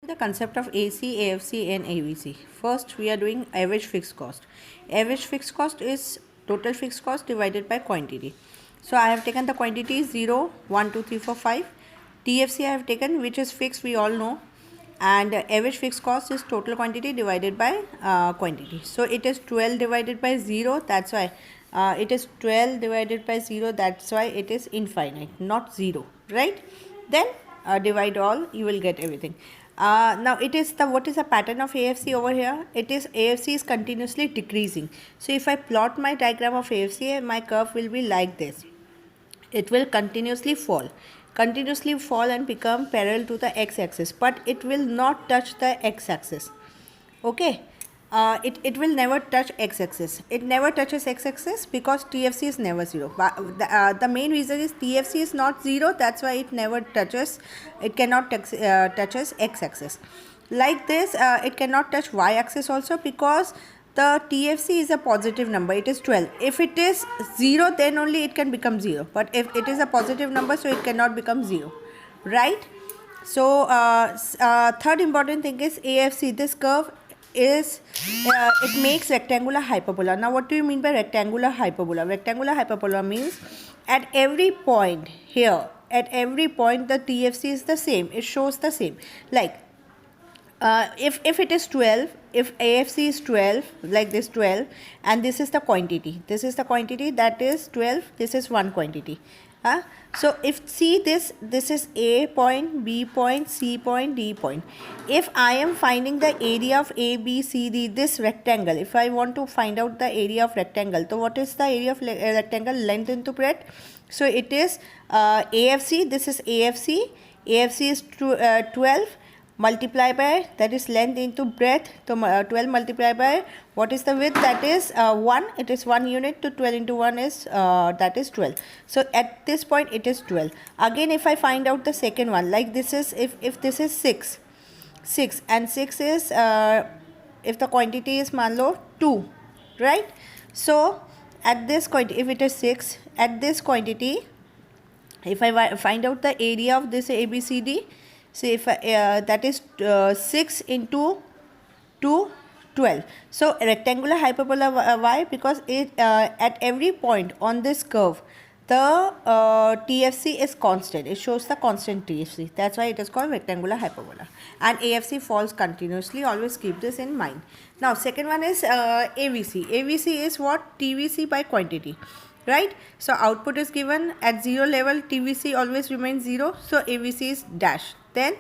The concept of AC, AFC and AVC. First, we are doing average fixed cost. Average fixed cost is total fixed cost divided by quantity. So I have taken the quantity 0, 1, 2, 3, 4, 5. TFC I have taken, which is fixed, we all know. And average fixed cost is total quantity divided by quantity. So it is 12 divided by 0. That's why it is 12 divided by 0. That's why it is infinite, not 0. Right? Then divide all, you will get everything. Now it is the what is the pattern of AFC over here? It is AFC is continuously decreasing. So if I plot my diagram of AFC, my curve will be like this. It will continuously fall and become parallel to the x-axis, but it will not touch the x-axis. Okay. It will never touch x-axis. It never touches x-axis because TFC is never 0. The main reason is TFC is not 0. That's why it never touches. It cannot touches x-axis. Like this, it cannot touch y-axis also because the TFC is a positive number. It is 12. If it is 0, then only it can become 0. But if it is a positive number, so it cannot become 0. Right? So, third important thing is AFC. This curve is it makes rectangular hyperbola. Now what do you mean by rectangular hyperbola? Rectangular hyperbola means at every point here, at every point the TFC is the same. It shows the same. Like if it is 12, if AFC is 12, like this 12, and this is the quantity, that is 12, this is one quantity. So if see this is A point, B point, C point, D point. If I am finding the area of A, B, C, D, this rectangle, if I want to find out the area of rectangle, so what is the area of rectangle? Length into breadth. So it is AFC, this is AFC. AFC is 12 multiply by, that is length into breadth. So 12 multiplied by what is the width? That is 1. It is 1 unit. To 12 into 1 is that is 12. So at this point it is 12. Again, if I find out the second one, like this is if this is 6 and 6 is if the quantity is manlo 2, right? So at this quantity, if it is 6, at this quantity, if I find out the area of this ABCD, so if that is 6 into 2, 12. So rectangular hyperbola, why? Because it at every point on this curve, the TFC is constant. It shows the constant TFC. That's why it is called rectangular hyperbola. And AFC falls continuously. Always keep this in mind. Now second one is AVC. AVC is what? TVC by quantity. Right? So output is given at 0 level, TVC always remains 0. So AVC is dash. Then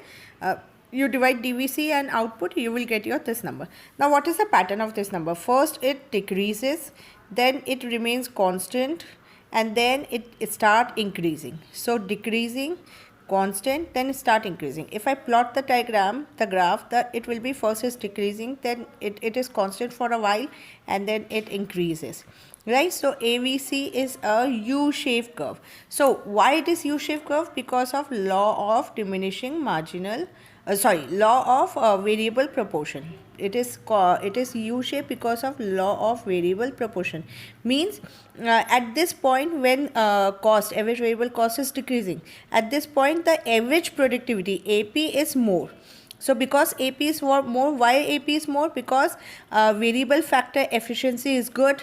you divide DVC and output, you will get your this number. Now what is the pattern of this number? First it decreases, then it remains constant, and then it start increasing. So decreasing, constant, then start increasing. If I plot the diagram, the graph, it will be first is decreasing, then it is constant for a while, and then it increases. Right? So AVC is a U-shaped curve. So why it is U-shaped curve? Because of law of diminishing marginal, law of variable proportion. It is U-shaped because of law of variable proportion. Means at this point when average variable cost is decreasing, at this point the average productivity AP is more. So because AP is more, why AP is more? Because variable factor efficiency is good,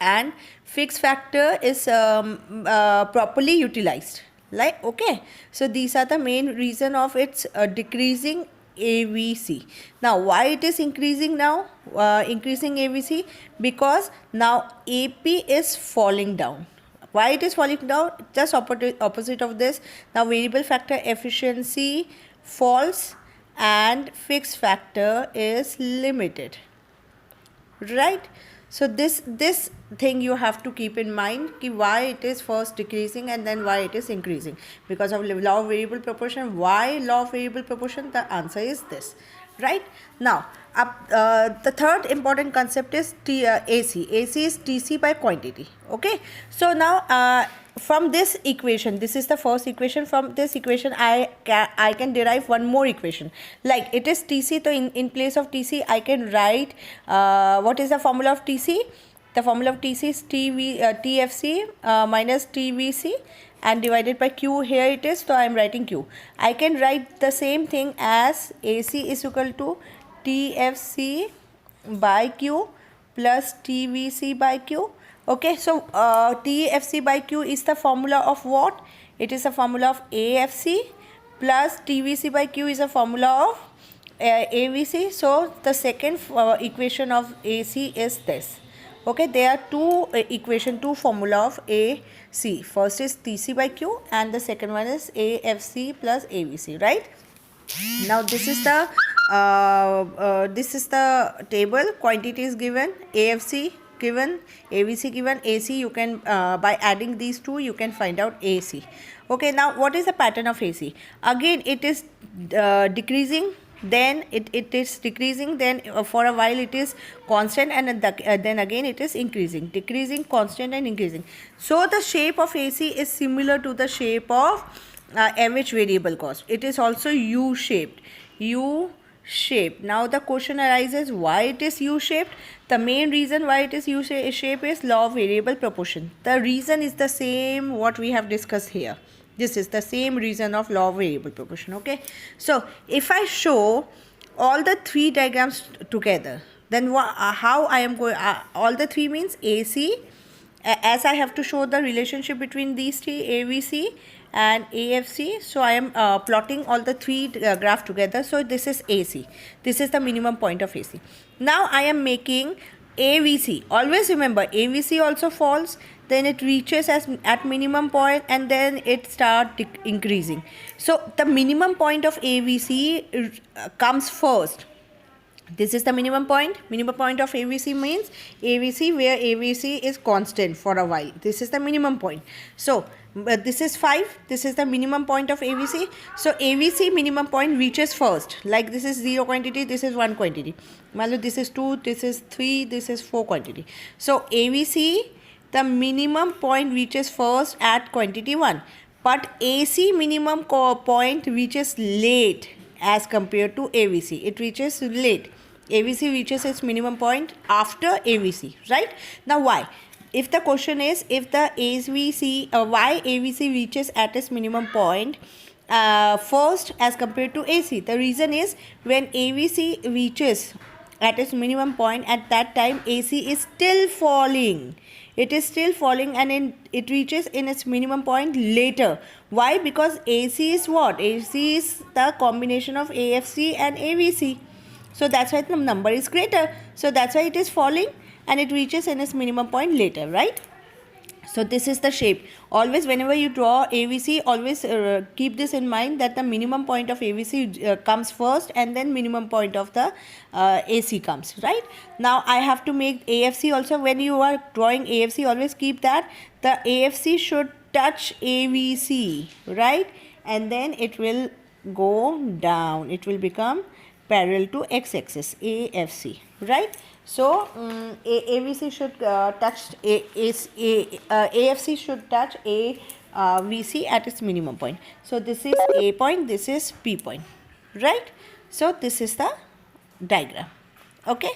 and fixed factor is properly utilized. Like, okay, so these are the main reason of its decreasing AVC. Now why it is increasing now? Increasing AVC because now AP is falling down. Why it is falling down? Just opposite of this. Now variable factor efficiency falls and fixed factor is limited. Right? So this thing you have to keep in mind, ki why it is first decreasing and then why it is increasing. Because of law of variable proportion. Why law of variable proportion? The answer is this. Right? Now, the third important concept is AC. AC is TC by quantity. Okay? So now from this equation, this is the first equation. From this equation I can derive one more equation. Like it is TC, so in place of TC I can write what is the formula of TC? The formula of TC is TFC minus TVC, and divided by Q. Here it is, so I am writing Q. I can write the same thing as AC is equal to TFC by Q plus TVC by Q. Okay, so TFC by Q is the formula of what? It is a formula of AFC plus TVC by Q is a formula of AVC. So the second equation of AC is this. Okay, there are two formula of AC. First is TC by Q and the second one is AFC plus AVC, right? Now this is the table. Quantity is given, AFC given, AVC given, AC. You can by adding these two you can find out AC. Okay, now what is the pattern of AC? Again it is decreasing, then it is decreasing, then for a while it is constant, and then again it is increasing, decreasing, constant and increasing. So the shape of AC is similar to the shape of average variable cost. It is also U-shaped. Now the question arises, why it is U-shaped? The main reason why it is U-shape is law of variable proportion. The reason is the same what we have discussed here. This is the same reason of law of variable proportion. Okay, so if I show all the three diagrams together, then how I am going, all the three means AC, as I have to show the relationship between these three, AVC and AFC. So I am plotting all the three graph together. So this is AC. This is the minimum point of AC. Now I am making AVC. Always remember, AVC also falls, then it reaches at minimum point, and then it starts increasing. So the minimum point of AVC comes first. This is the minimum point. Minimum point of AVC means AVC where AVC is constant for a while. This is the minimum point. So this is 5. This is the minimum point of AVC. So AVC minimum point reaches first. Like this is 0 quantity, this is 1 quantity. This is 2, this is 3, this is 4 quantity. So AVC, the minimum point reaches first at quantity 1. But AC minimum point reaches late as compared to AVC. It reaches late. AVC reaches its minimum point after AVC, right? Now why? If the question is, if the AVC, why AVC reaches at its minimum point first as compared to AC? The reason is, when AVC reaches at its minimum point, at that time AC is still falling. It is still falling, and it reaches in its minimum point later. Why? Because AC is what? AC is the combination of AFC and AVC. So that's why the number is greater. So that's why it is falling and it reaches in its minimum point later, right? So this is the shape. Always whenever you draw AVC, always keep this in mind, that the minimum point of AVC comes first and then minimum point of the AC comes, right? Now I have to make AFC also. When you are drawing AFC, always keep that the AFC should touch AVC, right? And then it will go down. It will become parallel to x-axis, AFC, right? So AVC should touch AFC should touch AVC at its minimum point. So this is A point, this is P point, right? So this is the diagram. Okay.